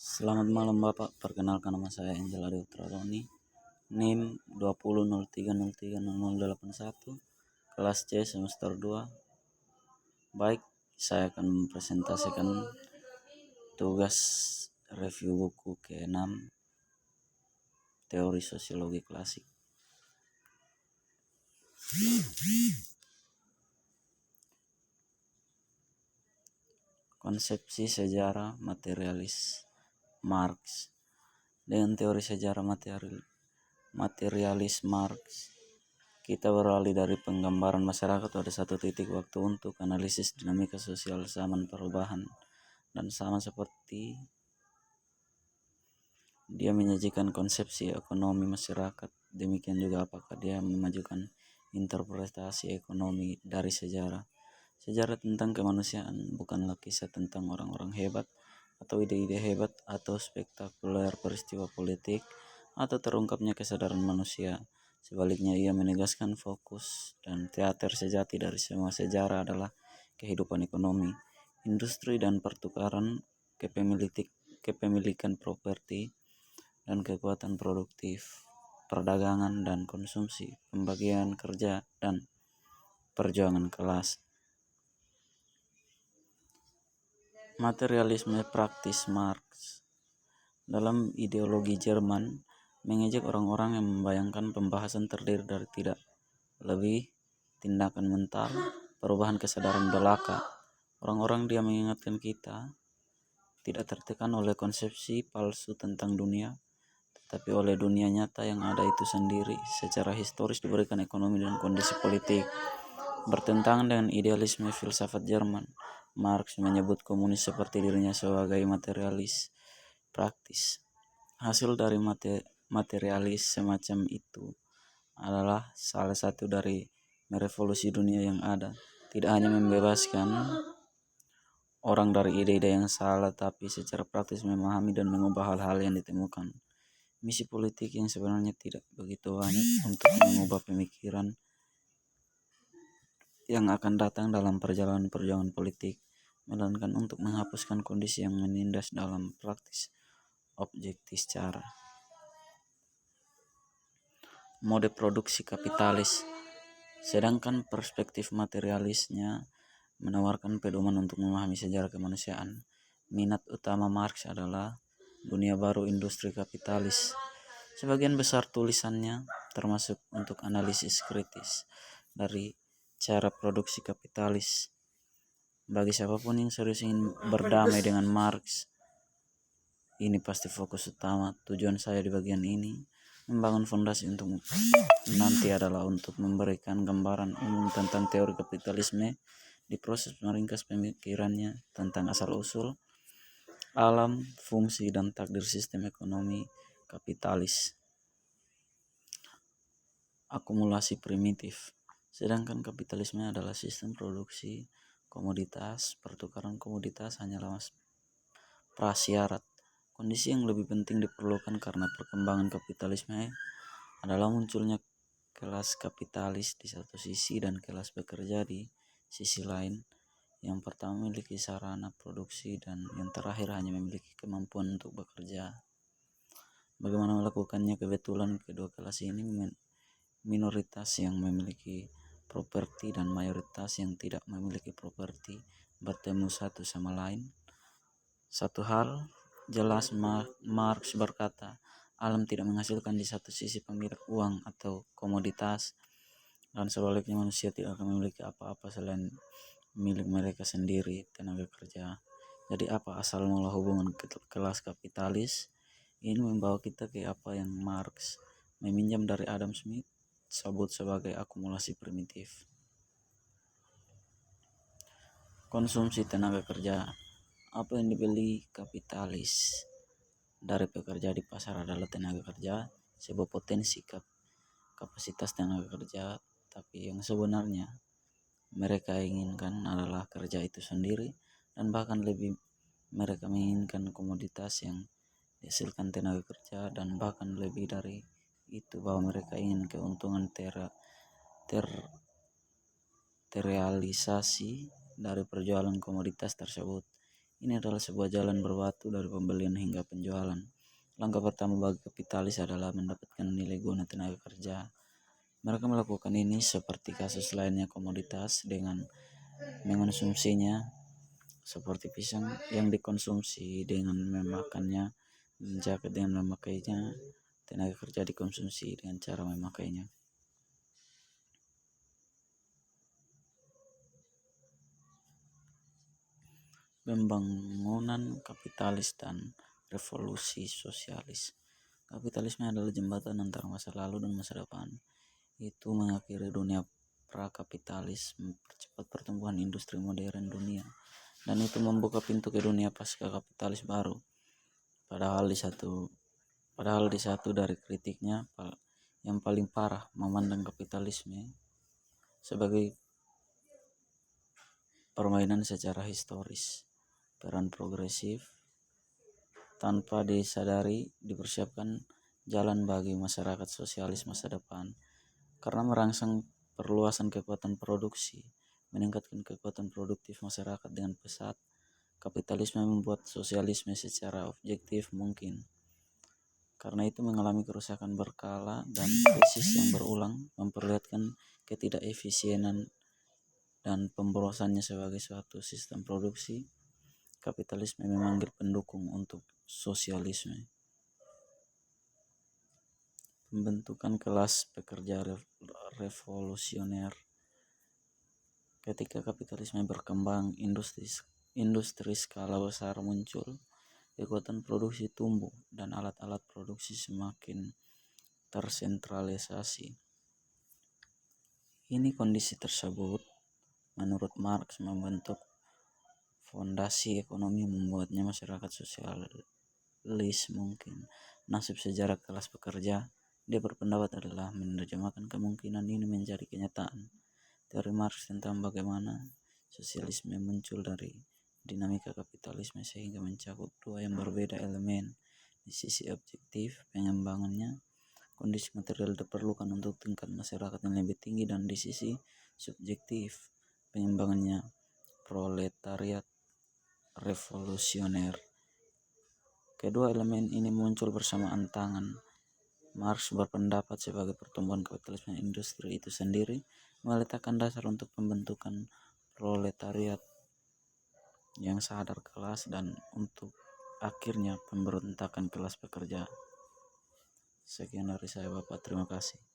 Selamat malam Bapak, perkenalkan nama saya Angela Deutra Roni, NIM 2003030081, kelas C semester 2. Baik, saya akan mempresentasikan tugas review buku ke-6 Teori Sosiologi Klasik. Konsepsi sejarah materialis Marx. Dengan teori sejarah materialis Marx, kita beralih dari penggambaran masyarakat pada satu titik waktu untuk analisis dinamika sosial zaman perubahan, dan sama seperti dia menyajikan konsepsi ekonomi masyarakat, demikian juga apakah dia memajukan interpretasi ekonomi dari sejarah. Sejarah tentang kemanusiaan bukanlah kisah tentang orang-orang hebat atau ide-ide hebat atau spektakuler peristiwa politik atau terungkapnya kesadaran manusia. Sebaliknya, ia menegaskan fokus dan teater sejati dari semua sejarah adalah kehidupan ekonomi, industri dan pertukaran, kepemilikan properti dan kekuatan produktif, perdagangan dan konsumsi, pembagian kerja dan perjuangan kelas. Materialisme praktis Marx dalam ideologi Jerman mengejek orang-orang yang membayangkan pembahasan terdiri dari tidak lebih tindakan mental, perubahan kesadaran belaka. Orang-orang dia mengingatkan kita tidak tertekan oleh konsepsi palsu tentang dunia, tetapi oleh dunia nyata yang ada itu sendiri. Secara historis diberikan ekonomi dan kondisi politik bertentangan dengan idealisme filsafat Jerman. Marx menyebut komunis seperti dirinya sebagai materialis praktis. Hasil dari materialis semacam itu adalah salah satu dari merevolusi dunia yang ada. Tidak hanya membebaskan orang dari ide-ide yang salah, tapi secara praktis memahami dan mengubah hal-hal yang ditemukan. Misi politik yang sebenarnya tidak begitu banyak untuk mengubah pemikiran yang akan datang dalam perjalanan perjuangan politik, melainkan untuk menghapuskan kondisi yang menindas dalam praktis objektif cara. Mode produksi kapitalis. Sedangkan perspektif materialisnya menawarkan pedoman untuk memahami sejarah kemanusiaan, minat utama Marx adalah dunia baru industri kapitalis. Sebagian besar tulisannya termasuk untuk analisis kritis dari cara produksi kapitalis. Bagi siapapun yang serius ingin berdamai dengan Marx, ini pasti fokus utama. Tujuan saya di bagian ini membangun fondasi untuk nanti adalah untuk memberikan gambaran umum tentang teori kapitalisme di proses meringkas pemikirannya tentang asal-usul, alam, fungsi, dan takdir sistem ekonomi kapitalis. Akumulasi primitif. Sedangkan kapitalisme adalah sistem produksi komoditas, pertukaran komoditas hanyalah prasyarat. Kondisi yang lebih penting diperlukan karena perkembangan kapitalisme adalah munculnya kelas kapitalis di satu sisi dan kelas bekerja di sisi lain. Yang pertama memiliki sarana produksi dan yang terakhir hanya memiliki kemampuan untuk bekerja. Bagaimana melakukannya? Kebetulan kedua kelas ini minoritas yang memiliki properti dan mayoritas yang tidak memiliki properti bertemu satu sama lain. Satu hal jelas, Marx berkata, alam tidak menghasilkan di satu sisi pemilik uang atau komoditas, dan sebaliknya manusia tidak akan memiliki apa-apa selain milik mereka sendiri, tenaga kerja. Jadi apa asal mula hubungan kelas kapitalis? Ini membawa kita ke apa yang Marx meminjam dari Adam Smith sebut sebagai akumulasi primitif. Konsumsi tenaga kerja. Apa yang dibeli kapitalis dari pekerja di pasar adalah tenaga kerja, sebuah potensi kapasitas tenaga kerja, tapi yang sebenarnya mereka inginkan adalah kerja itu sendiri, dan bahkan lebih mereka menginginkan komoditas yang dihasilkan tenaga kerja, dan bahkan lebih dari itu bahwa mereka ingin keuntungan terrealisasi dari perjualan komoditas tersebut. Ini adalah sebuah jalan berbatu dari pembelian hingga penjualan. Langkah pertama bagi kapitalis adalah mendapatkan nilai guna tenaga kerja. Mereka melakukan ini seperti kasus lainnya komoditas dengan mengonsumsinya, seperti pisang yang dikonsumsi dengan memakannya, jaket dengan memakainya, tenaga kerja dikonsumsi dengan cara memakainya. Pembangunan kapitalis dan revolusi sosialis. Kapitalisme adalah jembatan antara masa lalu dan masa depan. Itu mengakhiri dunia prakapitalis, mempercepat pertumbuhan industri modern dunia, dan itu membuka pintu ke dunia pasca kapitalis baru. Padahal di satu dari kritiknya yang paling parah memandang kapitalisme sebagai permainan secara historis, peran progresif tanpa disadari dipersiapkan jalan bagi masyarakat sosialis masa depan, karena merangsang perluasan kekuatan produksi, meningkatkan kekuatan produktif masyarakat dengan pesat. Kapitalisme membuat sosialisme secara objektif mungkin. Karena itu mengalami kerusakan berkala dan krisis yang berulang, memperlihatkan ketidakefisienan dan pemborosannya sebagai suatu sistem produksi. Kapitalisme memanggil pendukung untuk sosialisme. Pembentukan kelas pekerja revolusioner. Ketika kapitalisme berkembang, industri skala besar muncul, kekuatan produksi tumbuh, dan alat-alat produksi semakin tersentralisasi. Ini kondisi tersebut, menurut Marx, membentuk fondasi ekonomi, membuatnya masyarakat sosialis mungkin. Nasib sejarah kelas pekerja, dia berpendapat, adalah menerjemahkan kemungkinan ini menjadi kenyataan. Teori Marx tentang bagaimana sosialisme muncul dari dinamika kapitalisme sehingga mencakup dua yang berbeda elemen. Di sisi objektif, pengembangannya, kondisi material diperlukan untuk tingkat masyarakat yang lebih tinggi, dan di sisi subjektif, pengembangannya, proletariat revolusioner. Kedua elemen ini muncul bersamaan tangan. Marx berpendapat sebagai pertumbuhan kapitalisme industri itu sendiri meletakkan dasar untuk pembentukan proletariat yang sadar kelas dan untuk akhirnya pemberontakan kelas pekerja. Sekian dari saya, Bapak. Terima kasih.